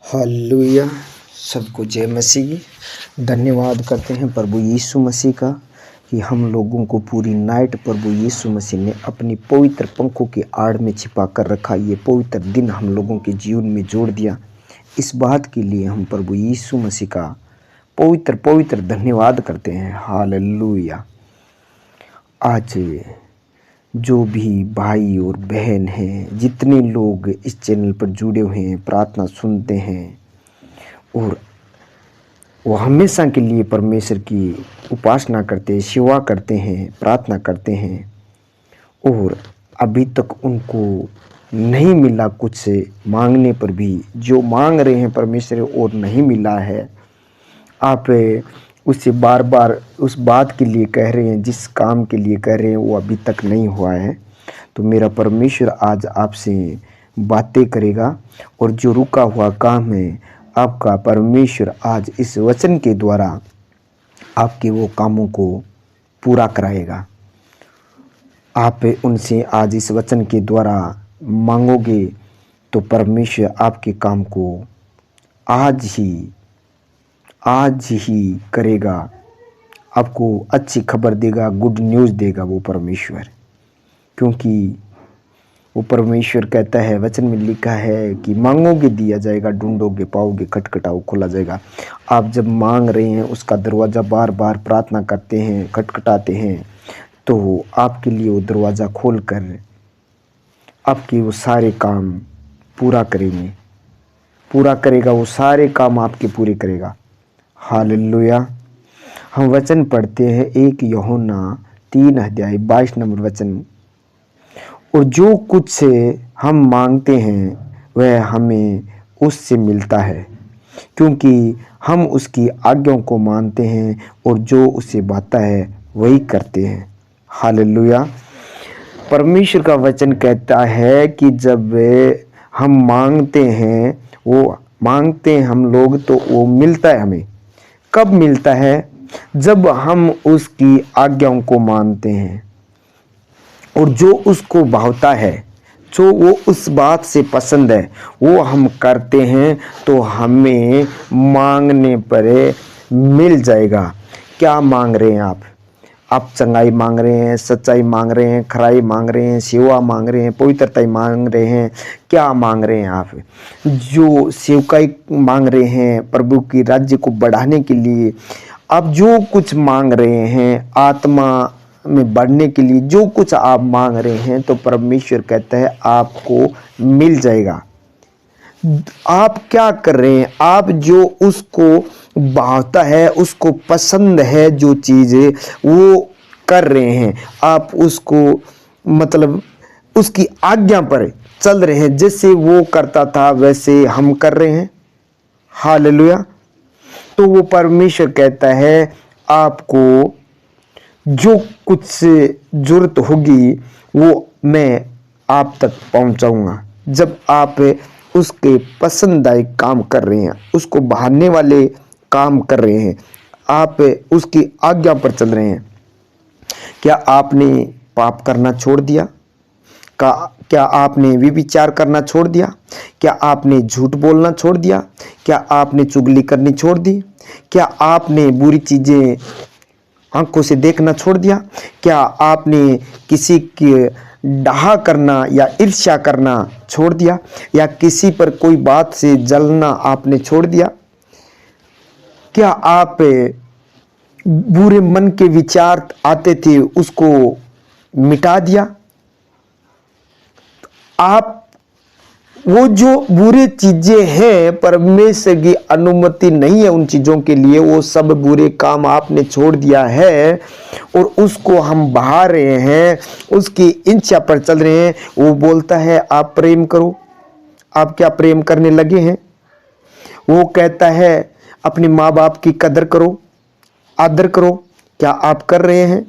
Hallelujah. सबको जय मसीह। धन्यवाद करते हैं प्रभु यीशु मसीह का कि हम लोगों को पूरी नाइट प्रभु यीशु मसीह ने अपनी पवित्र पंखों की आड़ में छिपा कर रखा। ये पवित्र दिन हम लोगों के जीवन में जोड़ दिया। इस बात के लिए हम प्रभु यीशु मसीह का पवित्र पवित्र धन्यवाद करते हैं। हालेलुया। आज जो भी भाई और बहन हैं, जितने लोग इस चैनल पर जुड़े हुए हैं, प्रार्थना सुनते हैं और वो हमेशा के लिए परमेश्वर की उपासना करते हैं, सेवा करते हैं, प्रार्थना करते हैं और अभी तक उनको नहीं मिला, कुछ से मांगने पर भी जो मांग रहे हैं परमेश्वर और नहीं मिला है, आप उससे बार बार उस बात के लिए कह रहे हैं, जिस काम के लिए कह रहे हैं वो अभी तक नहीं हुआ है, तो मेरा परमेश्वर आज आपसे बातें करेगा और जो रुका हुआ काम है आपका परमेश्वर आज इस वचन के द्वारा आपके वो कामों को पूरा कराएगा। आप उनसे आज इस वचन के द्वारा मांगोगे तो परमेश्वर आपके काम को आज ही करेगा। आपको अच्छी खबर देगा, गुड न्यूज़ देगा वो परमेश्वर, क्योंकि वो परमेश्वर कहता है, वचन में लिखा है कि मांगोगे दिया जाएगा, ढूंढोगे पाओगे, खटखटाओ खोला जाएगा। आप जब मांग रहे हैं, उसका दरवाज़ा बार बार प्रार्थना करते हैं, खटखटाते हैं, तो आपके लिए वो दरवाज़ा खोल कर आपके वो सारे काम पूरा करेगा, वो सारे काम आपके पूरे करेगा। हालेलुया। हम वचन पढ़ते हैं 1 यूहन्ना 3:22 नंबर वचन। और जो कुछ से हम मांगते हैं वह हमें उससे मिलता है, क्योंकि हम उसकी आज्ञाओं को मानते हैं और जो उससे बाता है वही करते हैं। हालेलुया। परमेश्वर का वचन कहता है कि जब हम मांगते हैं, वो मांगते हैं हम लोग, तो वो मिलता है हमें। कब मिलता है? जब हम उसकी आज्ञाओं को मानते हैं और जो उसको भावता है, जो वो उस बात से पसंद है, वो हम करते हैं, तो हमें मांगने पर मिल जाएगा। क्या मांग रहे हैं आप चंगाई मांग रहे हैं, सच्चाई मांग रहे हैं, खराई मांग रहे हैं, सेवा मांग रहे हैं, पवित्रता मांग रहे हैं, क्या मांग रहे हैं आप? जो सेवकाई मांग रहे हैं, प्रभु की राज्य को बढ़ाने के लिए आप जो कुछ मांग रहे हैं, आत्मा में बढ़ने के लिए जो कुछ आप मांग रहे हैं, तो परमेश्वर कहता है आपको मिल जाएगा। आप क्या कर रहे हैं? आप जो उसको भावता है, उसको पसंद है, जो चीज़ें वो कर रहे हैं, आप उसको मतलब उसकी आज्ञा पर चल रहे हैं। जैसे वो करता था वैसे हम कर रहे हैं। हालेलुया। तो वो परमेश्वर कहता है आपको जो कुछ जरूरत होगी वो मैं आप तक पहुंचाऊंगा। जब आप उसके पसंदीदा काम कर रहे हैं, उसको बहाने वाले काम कर रहे हैं, आप उसकी आज्ञा पर चल रहे हैं। क्या आपने पाप करना छोड़ दिया? क्या आपने व्यभिचार करना छोड़ दिया? क्या आपने झूठ बोलना छोड़ दिया? क्या आपने चुगली करनी छोड़ दी? क्या आपने बुरी चीज़ें आंखों से देखना छोड़ दिया? क्या आपने किसी की डाहा करना या ईर्ष्या करना छोड़ दिया? या किसी पर कोई बात से जलना आपने छोड़ दिया? क्या आप बुरे मन के विचार आते थे उसको मिटा दिया? आप वो जो बुरी चीजें हैं, परमेश्वर की अनुमति नहीं है उन चीजों के लिए, वो सब बुरे काम आपने छोड़ दिया है और उसको हम बहा रहे हैं, उसकी इच्छा पर चल रहे हैं। वो बोलता है आप प्रेम करो। आप क्या प्रेम करने लगे हैं? वो कहता है अपने माँ बाप की कदर करो, आदर करो। क्या आप कर रहे हैं?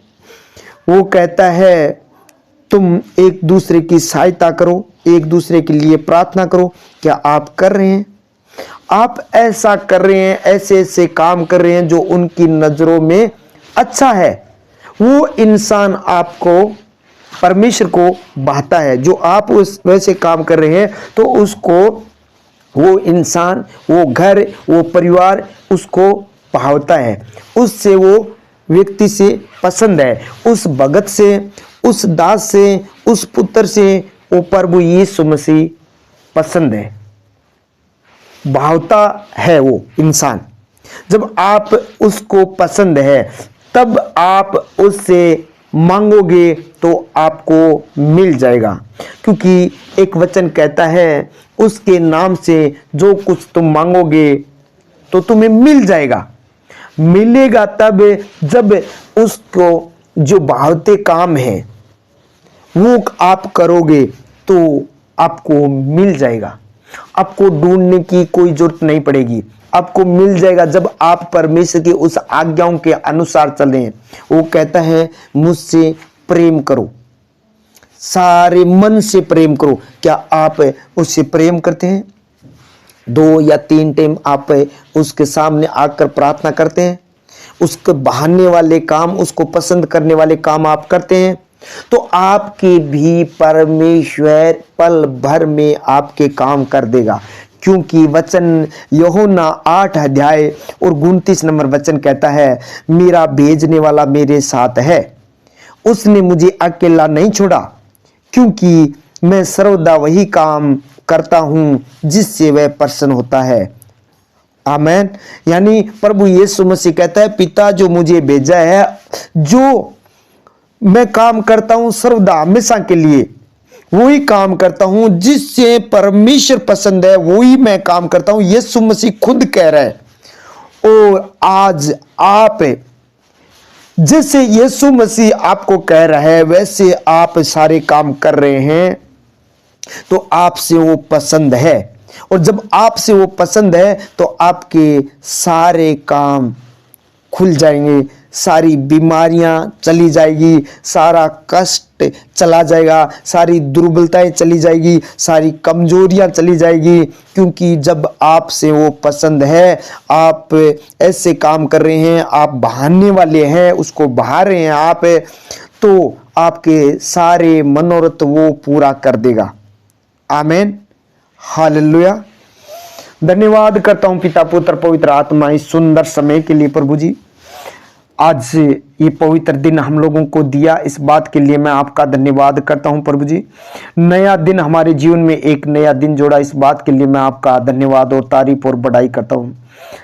वो कहता है तुम एक दूसरे की सहायता करो, एक दूसरे के लिए प्रार्थना करो। क्या आप कर रहे हैं? आप ऐसा कर रहे हैं, ऐसे ऐसे काम कर रहे हैं जो उनकी नजरों में अच्छा है। वो इंसान आपको परमेश्वर को भाता है। जो आप उस वैसे काम कर रहे हैं तो उसको वो इंसान, वो घर, वो परिवार उसको भावता है, उससे वो व्यक्ति से पसंद है, उस भगत से, उस दास से, उस पुत्र से वो प्रभु यीशु मसीह पसंद है, भावता है वो इंसान। जब आप उसको पसंद है तब आप उससे मांगोगे तो आपको मिल जाएगा, क्योंकि एक वचन कहता है उसके नाम से जो कुछ तुम मांगोगे तो तुम्हें मिल जाएगा। मिलेगा तब जब उसको जो भावते काम है वो आप करोगे तो आपको मिल जाएगा। आपको ढूंढने की कोई जरूरत नहीं पड़ेगी, आपको मिल जाएगा जब आप परमेश्वर की उस आज्ञाओं के अनुसार चलें। वो कहता है मुझसे प्रेम करो, सारे मन से प्रेम करो। क्या आप उससे प्रेम करते हैं? 2 या 3 टाइम आप उसके सामने आकर प्रार्थना करते हैं? उसके बहाने वाले काम, उसको पसंद करने वाले काम आप करते हैं? तो आपके भी परमेश्वर पल भर में आपके काम कर देगा, क्योंकि वचन यूहन्ना 8 अध्याय और 29 नंबर वचन कहता है, मेरा भेजने वाला मेरे साथ है, उसने मुझे अकेला नहीं छोड़ा, क्योंकि मैं सर्वदा वही काम करता हूं जिससे वह प्रसन्न होता है। आमेन। यानी प्रभु यीशु मसीह कहता है, पिता जो मुझे भेजा है, जो मैं काम करता हूं सर्वदा हमेशा के लिए, वही काम करता हूं जिससे परमेश्वर पसंद है, वही मैं काम करता हूं। यीशु मसीह खुद कह रहा है। और आज आप जैसे यीशु मसीह आपको कह रहा है वैसे आप सारे काम कर रहे हैं, तो आपसे वो पसंद है। और जब आपसे वो पसंद है तो आपके सारे काम खुल जाएंगे, सारी बीमारियां चली जाएगी, सारा कष्ट चला जाएगा, सारी दुर्बलताएं चली जाएगी, सारी कमजोरियां चली जाएगी, क्योंकि जब आपसे वो पसंद है, आप ऐसे काम कर रहे हैं, आप बहाने वाले हैं, उसको बहा रहे हैं आप, तो आपके सारे मनोरथ वो पूरा कर देगा। आमीन, हालेलुया। धन्यवाद करता हूं पिता, पुत्र, पवित्र आत्मा इस सुंदर समय के लिए। प्रभु जी, आज ये पवित्र दिन हम लोगों को दिया, इस बात के लिए मैं आपका धन्यवाद करता हूं प्रभु जी। नया दिन हमारे जीवन में एक नया दिन जोड़ा, इस बात के लिए मैं आपका धन्यवाद और तारीफ और बड़ाई करता हूं।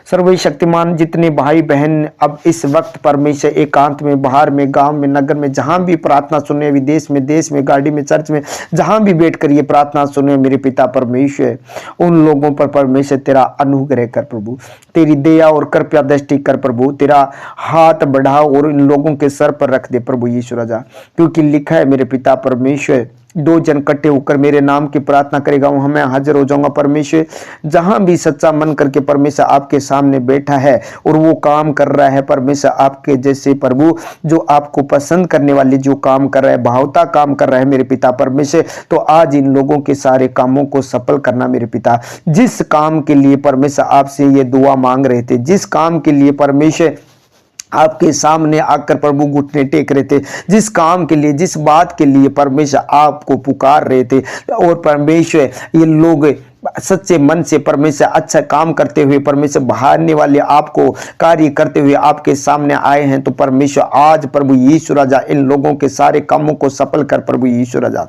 सर्वशक्तिमान, जितने भाई बहन अब इस वक्त परमेश्वर एकांत में, बाहर में, गांव में, नगर में, जहां भी प्रार्थना सुने, विदेश में, देश में, गाड़ी में, चर्च में, जहां भी बैठकर ये प्रार्थना सुने, मेरे पिता परमेश्वर, उन लोगों पर परमेश्वर तेरा अनुग्रह कर प्रभु, तेरी दया और कृपया दृष्टि कर प्रभु, तेरा हाथ बढ़ाओ और इन लोगों के सर पर रख दे प्रभु यीशु राजा। क्योंकि लिखा है मेरे पिता परमेश्वर, 2 जन इकट्ठे होकर मेरे नाम की प्रार्थना करेगा, वहां मैं हाजिर हो जाऊंगा परमेश्वर। जहां भी सच्चा मन करके परमेश्वर आपके सामने बैठा है और वो काम कर रहा है परमेश्वर आपके जैसे प्रभु, जो आपको पसंद करने वाले जो काम कर रहा है, भावता काम कर रहा है मेरे पिता परमेश्वर, तो आज इन लोगों के सारे कामों को सफल करना मेरे पिता। जिस काम के लिए परमेश्वर आपसे ये दुआ मांग रहे थे, जिस काम के लिए परमेश्वर आपके सामने आकर प्रभु घुटने टेक रहे थे, जिस काम के लिए, जिस बात के लिए परमेश्वर आपको पुकार रहे थे, और परमेश्वर ये लोग सच्चे मन से परमेश्वर अच्छा काम करते हुए, परमेश्वर बहारने वाले आपको कार्य करते हुए आपके सामने आए हैं, तो परमेश्वर आज प्रभु यीशु राजा इन लोगों के सारे कामों को सफल कर प्रभु यीशु राजा।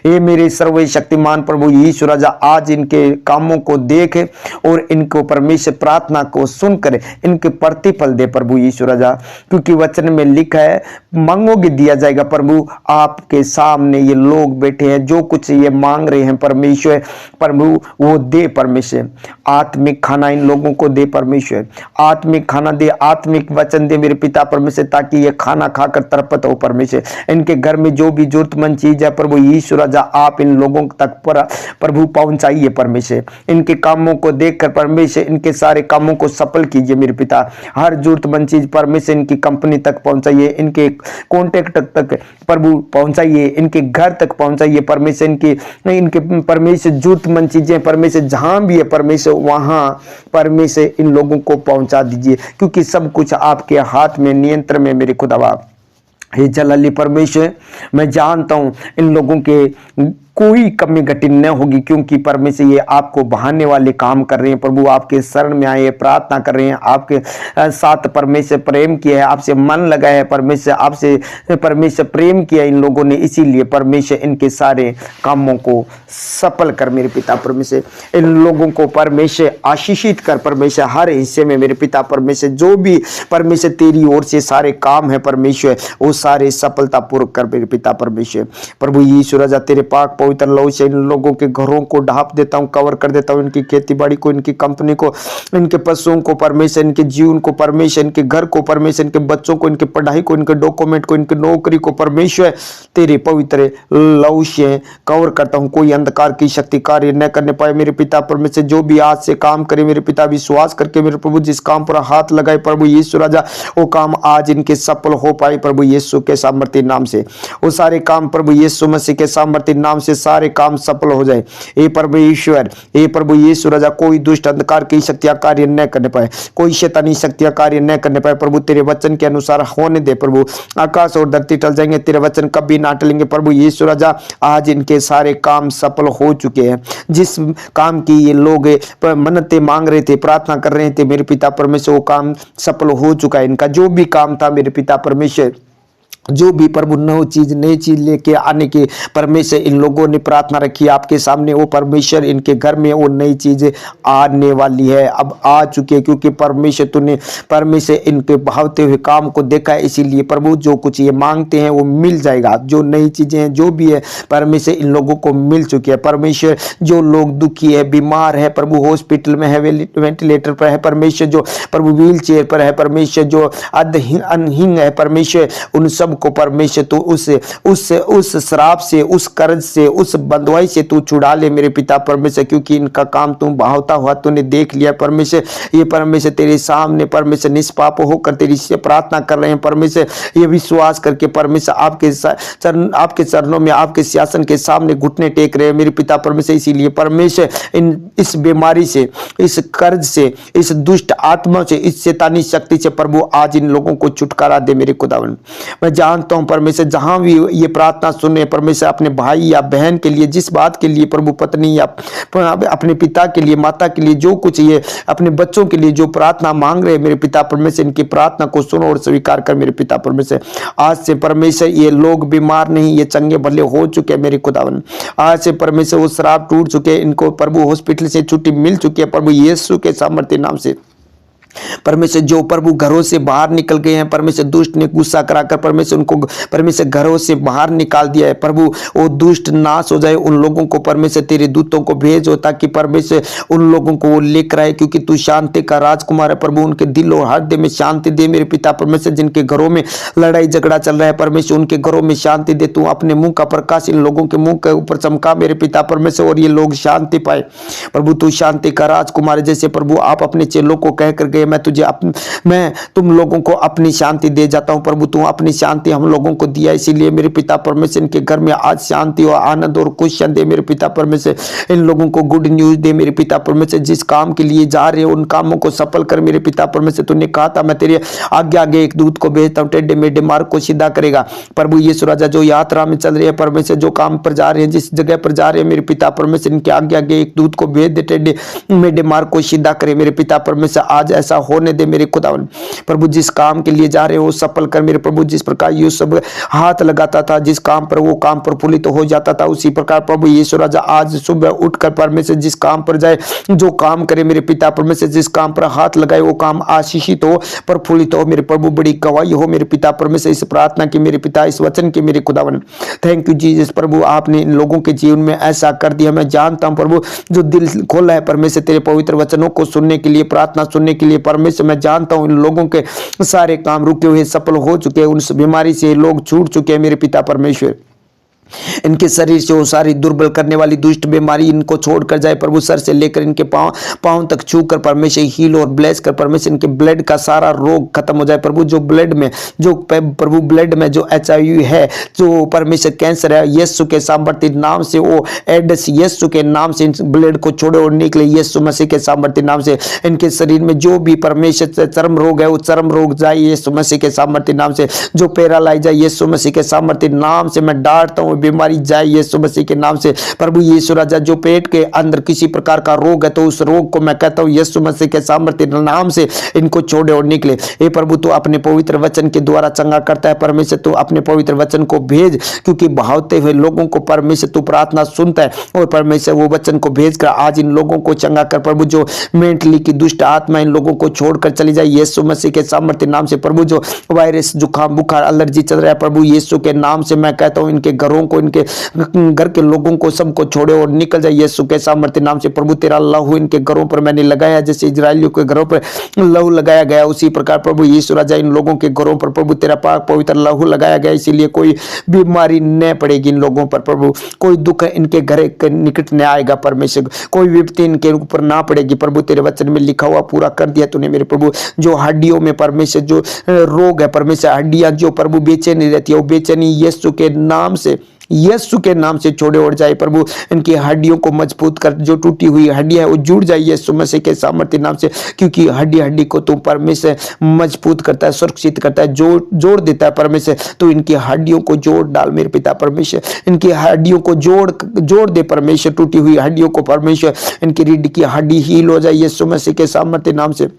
ये मेरे सर्वशक्तिमान प्रभु यीशु राजा, आज इनके कामों को देख और इनको परमेश्वर प्रार्थना को सुनकर इनके प्रतिफल दे प्रभु यीशु राजा। क्योंकि वचन में लिखा है, मांगोगे दिया जाएगा प्रभु। आपके सामने ये लोग बैठे हैं, जो कुछ ये मांग रहे हैं परमेश्वर, प्रभु वो दे परमेश्वर। आत्मिक खाना इन लोगों को दे परमेश्वर, आत्मिक खाना दे, आत्मिक वचन दे मेरे पिता परमेश्वर, ताकि ये खाना खाकर तरपत हो परमेश्वर। इनके घर में जो भी जरूरतमंद चीज है प्रभु यीशु राजा, आप इन लोगों तक प्रभु पहुंचाइए परमेश्वर। इनके कामों को देखकर परमेश्वर इनके सारे कामों को सफल कीजिए मेरे पिता। हर जरूरतमंद चीज परमेश्वर इनकी कंपनी तक पहुंचाइए, इनके कॉन्टेक्ट तक प्रभु पहुंचाइए, इनके घर तक पहुंचाइए परमेश्वर। इनके परमेश्वर जरूरतमंद चीजें परमेश्वर जहां भी है परमेश्वर, वहां परमेश्वर इन लोगों को पहुंचा दीजिए, क्योंकि सब कुछ आपके हाथ में, नियंत्रण में मेरे खुदावा। हे जलाली परमेश्वर, मैं जानता हूं इन लोगों के कोई कमी घटी न होगी, क्योंकि परमेश्वर ये आपको बढ़ाने वाले काम कर रहे हैं। प्रभु आपके शरण में आए, प्रार्थना कर रहे हैं, आपके साथ परमेश्वर प्रेम किया है, आपसे मन लगा है, परमेश्वर आपसे परमेश्वर प्रेम किया इन लोगों ने, इसीलिए परमेश्वर इनके सारे कामों को सफल कर मेरे पिता परमेश्वर। इन लोगों को परमेश्वर आशीषित कर परमेश्वर, हर हिस्से में मेरे पिता परमेश्वर जो भी परमेश्वर तेरी ओर से सारे काम है परमेश्वर, वो सारे सफलता पूर्वक कर मेरे पिता परमेश्वर। प्रभु यीशु राजा तेरे पाक पवित्र लहू से इन लोगों के घरों को ढांप देता हूँ, कवर कर देता हूँ, इनकी खेती बाड़ी को, इनकी कंपनी को, इनके पशुओं को परमेश्वर, इनके जीवन को परमेश्वर, इनके घर को परमेश्वर, इनके बच्चों को, इनके पढ़ाई को, इनके डॉक्यूमेंट को, इनकी नौकरी को परमेश्वर तेरे पवित्र लहू से कवर करता हूँ। कोई अंधकार की शक्ति कार्य न करने पाए मेरे पिता परमेश्वर। जो भी आज से काम करे मेरे पिता, विश्वास करके मेरे प्रभु जिस काम पर हाथ लगाए प्रभु यीशु राजा, वो काम आज इनके सफल हो पाए प्रभु यीशु के सामर्थ्य नाम से। वो सारे काम प्रभु यीशु मसीह के सामर्थ्य नाम से सारे काम सफल हो जाए। हे प्रभु ईश्वर, हे प्रभु यीशु राजा, कोई दुष्ट अंधकार की शक्तियां कार्य न करने पाए, कोई शैतानी शक्तियां कार्य न करने पाए प्रभु। तेरे वचन के अनुसार होने दे प्रभु। आकाश और धरती टल जाएंगे, तेरे वचन कभी ना टलेंगे प्रभु यीशु राजा। आज इनके सारे काम सफल हो चुके हैं। जिस काम की ये लोग मन्नतें मांग रहे थे, प्रार्थना कर रहे थे मेरे पिता परमेश्वर, वो काम सफल हो चुका है। इनका जो भी काम था मेरे पिता परमेश्वर, जो भी प्रभु नई चीज लेके आने के परमेश्वर इन लोगों ने प्रार्थना रखी आपके सामने, वो परमेश्वर इनके घर में वो नई चीजें आने वाली है, अब आ चुकी है, क्योंकि परमेश्वर तूने परमेश्वर इनके भावते हुए काम को देखा है। इसीलिए प्रभु जो कुछ ये मांगते हैं वो मिल जाएगा। जो नई चीजें हैं जो भी है परमेश्वर इन लोगों को मिल चुकी है। परमेश्वर जो लोग दुखी है, बीमार है प्रभु, हॉस्पिटल में है, वेंटिलेटर पर है परमेश्वर, जो प्रभु व्हील चेयर पर है परमेश्वर, जो अनहीन है परमेश्वर, उन सब को परमेश्वर तू उस श्राप से, उस कर्ज से, उस बंधुआई से तू छुड़ा ले मेरे पिता परमेश्वर, क्योंकि इनका काम तू बहावता हुआ तूने देख लिया परमेश्वर। ये परमेश्वर तेरे सामने परमेश्वर निष्पाप होकर तेरी से प्रार्थना कर रहे हैं परमेश्वर। ये विश्वास करके परमेश्वर आपके चरणों में, आपके सिंहासन के सामने घुटने टेक रहे हैं मेरे पिता परमेश्वर। इसीलिए परमेश्वर इस बीमारी से, इस कर्ज से, इस दुष्ट आत्मा से, इस शैतानी शक्ति से प्रभु आज इन लोगों को छुटकारा दे मेरे खुदावन। मैं जानता हूं परमेश्वर जहां भी ये प्रार्थना सुन रहे परमेश्वर, अपने भाई या बहन के लिए, जिस बात के लिए प्रभु, पत्नी या अपने पिता के लिए, माता के लिए, जो कुछ ये अपने बच्चों के लिए जो प्रार्थना मांग रहे मेरे पिता परमेश्वर, इनकी प्रार्थना को सुनो और स्वीकार कर मेरे पिता परमेश्वर। आज से परमेश्वर ये लोग बीमार नहीं, ये चंगे भले हो चुके हैं मेरे खुदावन। आज से परमेश्वर वो श्राप टूट चुके, इनको प्रभु हॉस्पिटल से छुट्टी मिल चुकी है प्रभु यीशु के सामर्थ्य नाम से। परमेश्वर जो प्रभु घरों से बाहर निकल गए हैं परमेश्वर, दुष्ट ने गुस्सा कराकर परमेश्वर उनको परमेश्वर घरों से बाहर निकाल दिया है प्रभु, वो दुष्ट नाश हो जाए। उन लोगों को परमेश्वर तेरे दूतों को भेजो ताकि परमेश्वर उन लोगों को वो लेकर आए, क्योंकि तू शांति का राजकुमार है प्रभु। उनके दिल और हृदय में शांति दे मेरे पिता परमेश्वर। जिनके घरों में लड़ाई झगड़ा चल रहा है परमेश्वर, उनके घरों में शांति दे। तू अपने मुंह का प्रकाश इन लोगों के मुंह के ऊपर चमका मेरे पिता परमेश्वर, और ये लोग शांति पाए प्रभु। तू शांति का राजकुमार है। जैसे प्रभु आप अपने चेलों को कहकर गए, मैं तुम लोगों को अपनी शांति दे जाता हूं प्रभु। तू अपनी शांति हम लोगों को दिया, इसीलिए मेरे पिता परमेश्वर इनके घर में आज शांति और आनंद और खुशियां दे मेरे पिता परमेश्वर। इन लोगों को गुड न्यूज दे मेरे पिता परमेश्वर। जिस काम के लिए जा रहे हो उन कामों को सफल कर मेरे पिता परमेश्वर। तूने कहा था मैं तेरे आगे आगे एक दूत को भेजता हूं, टेढ़े मेढ़े मार्ग को सीधा करेगा प्रभु यीशु राजा। जो यात्रा में चल रही है परमेश्वर, जो काम पर जा रहे हैं, जिस जगह पर जा रहे हैं मेरे पिता परमेश्वर, इनके आगे आगे एक दूत को भेज दे, टेढ़े मेढ़े मार्ग को सीधा करे मेरे पिता परमेश्वर। आज ऐसा होने दे मेरे खुदावन प्रभु। जिस काम के लिए जा रहे हो सफल कर मेरे प्रभु। जिस प्रकार यूसुफ हाथ लगाता था जिस काम पर, वो काम प्रफुल्लित तो हो जाता था, उसी प्रकार प्रभु यीशु राजा आज सुबह उठकर परमेश्वर जिस काम पर जाए, जो काम करे मेरे पिता परमेश्वर, जिस काम पर हाथ लगाए वो काम आशीषित हो, प्रफुल्लित हो मेरे प्रभु। बड़ी गवाही हो मेरे पिता परमेश्वर इस प्रार्थना की मेरे पिता, इस वचन की मेरे खुदावन। थैंक यू जीसस प्रभु, आपने इन लोगों के जीवन में ऐसा कर दिया। मैं जानता हूं प्रभु जो दिल खोला है परमेश्वर तेरे पवित्र वचनों को सुनने के लिए, प्रार्थना सुनने के लिए परमेश्वर, मैं जानता हूं इन लोगों के सारे काम रुके हुए सफल हो चुके हैं। उस बीमारी से लोग छूट चुके हैं मेरे पिता परमेश्वर। इनके शरीर से वो सारी दुर्बल करने वाली दुष्ट बीमारी इनको छोड़कर जाए प्रभु। सर से लेकर इनके पांव तक छूकर परमेश्वर हील और ब्लेस कर परमेश्वर। इनके ब्लड का सारा रोग खत्म हो जाए प्रभु। जो ब्लड में, जो प्रभु ब्लड में जो HIV है, जो परमेश्वर कैंसर है, यीशु के सामर्थ्य नाम से वो एड्स यीशु के नाम से ब्लड को छोड़े और निकले यीशु मसीह के सामर्थ्य नाम से। इनके शरीर में जो भी परमेश्वर चर्म रोग है वो चर्म रोग जाए यीशु मसीह के सामर्थ्य नाम से। जो पैरालाइज है यीशु मसीह के सामर्थ्य नाम से मैं डांटता हूँ कोई बीमारी जाए यीशु मसीह के नाम से। प्रभु यीशु राजा, जो पेट के अंदर किसी प्रकार का रोग है तो उस रोग को मैं कहता हूँ यीशु मसीह के सामर्थ्य नाम से इनको छोड़े और निकले। हे प्रभु, तू अपने पवित्र वचन के द्वारा चंगा करता है परमेश्वर, तू अपने पवित्र वचन को भेज, क्योंकि बहाते हुए लोगों को परमेश्वर तू प्रार्थना सुनता है। और परमेश्वर वो वचन को भेज कर आज इन लोगों को चंगा कर प्रभु। जो मेंटली की दुष्ट आत्मा इन लोगों को छोड़कर चली जाए यीशु मसीह के सामर्थ्य नाम से। प्रभु, जो वायरस, जुकाम, बुखार, एलर्जी चल रहा है प्रभु यीशु के नाम से मैं कहता हूँ इनके घरों को, इनके घर के लोगों को सबको छोड़े और निकल जाए यीशु के सामर्थ्य नाम से। प्रभु, तेरा लहू इनके घरों पर मैंने लगाया, जैसे इजरायलियों के घरों पर लहू लगाया गया उसी प्रकार प्रभु यीशु राजा इन लोगों के घरों पर प्रभु तेरा पाक पवित्र लहू लगाया गया, इसीलिए कोई बीमारी न पड़ेगी इन लोगों पर प्रभु। कोई दुख इनके घर के निकट न आएगा परमेश्वर, कोई विपत्ति इनके ऊपर ना पड़ेगी प्रभु। तेरे वचन में लिखा हुआ पूरा कर दिया तूने मेरे प्रभु। जो हड्डियों में परमेश्वर जो रोग है परमेश्वर, हड्डियां जो प्रभु बेचैनी रहती है वो बेचैनी यीशु के नाम से, यीशु के नाम से छोड़े उड़ जाए प्रभु। इनकी हड्डियों को मजबूत कर, जो टूटी हुई हड्डियां है वो जुड़ जाए यीशु मसीह के सामर्थ्य नाम से, क्योंकि हड्डी हड्डी को तू परमेश्वर मजबूत करता है, सुरक्षित करता है, जोड़ देता है परमेश्वर। तो इनकी हड्डियों को जोड़ डाल मेरे पिता परमेश्वर, इनकी हड्डियों को जोड़ दे परमेश्वर, टूटी हुई हड्डियों को परमेश्वर, इनकी रीढ़ की हड्डी हील हो जाए यीशु मसीह के सामर्थ्य नाम से।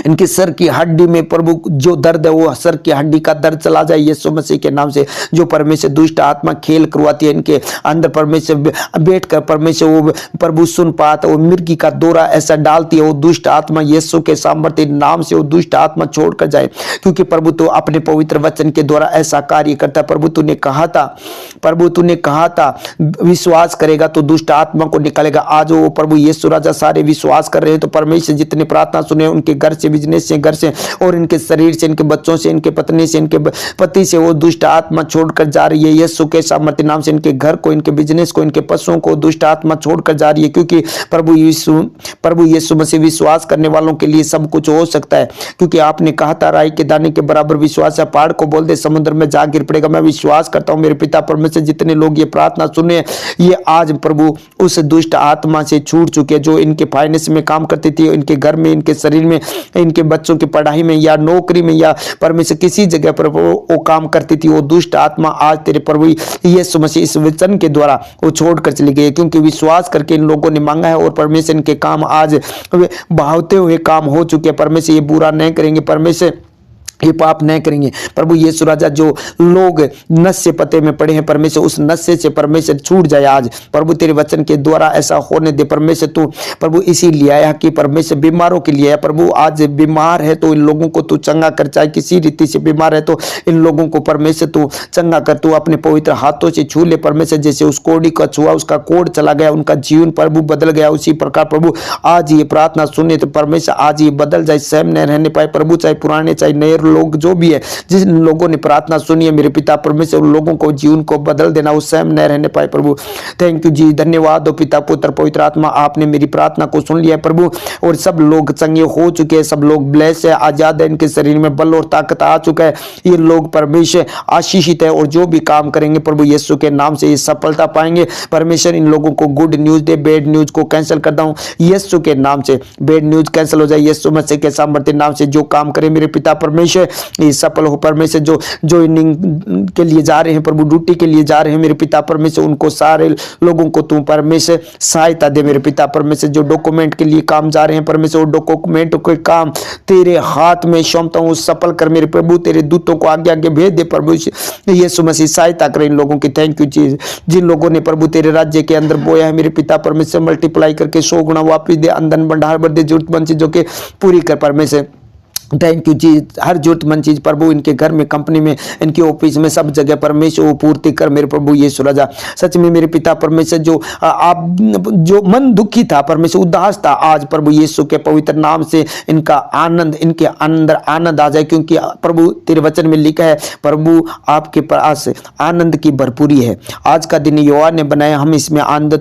इनके सर की हड्डी में प्रभु जो दर्द है वो सर की हड्डी का दर्द चला जाए यीशु मसीह के नाम से। जो परमेश्वर दुष्ट आत्मा खेल करवाती है इनके अंदर परमेश्वर, बैठकर परमेश्वर वो प्रभु सुन पाता, वो मिर्गी का दौरा ऐसा डालती है, वो दुष्ट आत्मा यीशु के सामर्थ्य नाम से वो दुष्ट आत्मा छोड़कर जाए, क्योंकि प्रभु तो अपने पवित्र वचन के द्वारा ऐसा कार्य करता है। प्रभु तूने कहा था, प्रभु तूने कहा था विश्वास करेगा तो दुष्ट आत्मा को निकालेगा। आज वो प्रभु यीशु राजा सारे विश्वास कर रहे हैं, तो परमेश्वर जितने प्रार्थना सुने उनके घर से, बिजनेस से, घर से और इनके शरीर से, इनके बच्चों से, इनके पत्नी से, इनके पति से वो दुष्ट आत्मा छोड़कर जा रही है यीशु के सामर्थ्य नाम से। इनके घर को, इनके बिजनेस को, इनके पशुओं को दुष्ट आत्मा छोड़कर जा रही है, क्योंकि प्रभु यीशु मसीह विश्वास करने वालों के लिए सब कुछ हो सकता है, क्योंकि आपने कहा था राई के दाने के बराबर विश्वास है, पहाड़ को बोल दे समुद्र में जा गिर पड़ेगा। मैं विश्वास करता हूं मेरे पिता परमेश्वर, जितने लोग ये प्रार्थना सुने ये आज प्रभु उस दुष्ट आत्मा से छूट चुके, जो इनके फाइनेंस में काम करती थी, इनके घर में, इनके शरीर में, इनके बच्चों की पढ़ाई में या नौकरी में या परमेश्वर किसी जगह पर वो काम करती थी, वो दुष्ट आत्मा आज तेरे प्रभु यीशु मसीह इस वचन के द्वारा वो छोड़कर चली गई, क्योंकि विश्वास करके इन लोगों ने मांगा है और परमेश्वर इनके काम आज बहाते हुए काम हो चुके हैं। परमेश्वर ये बुरा नहीं करेंगे, परमेश्वर ये पाप नहीं करेंगे। प्रभु यीशु राजा जो लोग नशे पते में पड़े हैं परमेश्वर, उस नशे से परमेश्वर छूट जाए आज प्रभु तेरे वचन के द्वारा ऐसा होने दे परमेश्वर। तू प्रभु इसीलिए आया कि परमेश्वर बीमारों के लिए आया प्रभु। आज बीमार है तो इन लोगों को तू चंगा कर, चाहे किसी रीति से बीमार है तो इन लोगों को परमेश्वर तू चंगा कर, तू अपने पवित्र हाथों से छू ले परमेश्वर। जैसे उस कोढ़ी का छुआ, उसका कोढ़ चला गया, उनका जीवन प्रभु बदल गया, उसी प्रकार प्रभु आज ये प्रार्थना सुने तो परमेश्वर आज ये बदल जाए, सहम नहीं रहने पाए प्रभु, चाहे पुराने चाहे नए लोग जो भी है, जिन लोगों ने प्रार्थना सुनी है मेरे पिता परमेश्वर, उन लोगों को जीवन को बदल देना, उस सहम न रहने पाए प्रभु। थैंक यू जी, धन्यवाद हो पिता पुत्र पवित्र आत्मा, आपने मेरी प्रार्थना को सुन लिया प्रभु, और सब लोग चंगे हो चुके हैं, सब लोग ब्लेस है, आजाद है, इनके शरीर में बल और ताकत आ चुका है, ये लोग परमेश्वर आशीषित है, और जो भी काम करेंगे प्रभु यीशु के नाम से ये सफलता पाएंगे परमेश्वर। इन लोगों को गुड न्यूज दे, बैड न्यूज को कैंसिल करता हूँ यीशु के नाम से, बैड न्यूज कैंसिल हो जाए यीशु मसीह के सामर्थ्य नाम से। जो काम करे मेरे पिता परमेश्वर ये सफल हो परमेश्वर। जो इनिंग के लिए जा रहे हैं प्रभु, ड्यूटी के लिए जा रहे हैं मेरे पिता परमेश्वर, उनको सारे लोगों को तू परमेश्वर सहायता दे मेरे पिता परमेश्वर। जो डॉक्यूमेंट के लिए काम जा रहे हैं परमेश्वर, डॉक्यूमेंट के काम तेरे हाथ में सौंपता हूँ, सफल कर मेरे प्रभु, तेरे दूतों को आगे आगे भेज दे प्रभु यीशु मसीह, सहायता करे इन लोगों की। थैंक यू जी, जिन लोगों ने प्रभु तेरे राज्य के अंदर बोया है मेरे पिता परमेश्वर, मल्टीप्लाई करके 100 गुना वापिस दे, अंदन भंडार भर दे, जरूरतमंद चीजों के पूरी कर परमेश्वर। थैंक यू जी, हर जरूरतमंद चीज प्रभु इनके घर में, कंपनी में, इनके ऑफिस में, सब जगह परमेश्वर वो पूर्ति कर मेरे प्रभु यीशु राजा। सच में मेरे पिता परमेश्वर जो आप जो मन दुखी था परमेश्वर, उदास था, आज प्रभु यीशु के पवित्र नाम से इनका आनंद, इनके अंदर आनंद आ जाए, क्योंकि प्रभु तेरे वचन में लिखा है प्रभु आपके पास आनंद की भरपूरी है। आज का दिन यहोवा ने बनाया, हम इसमें आनंद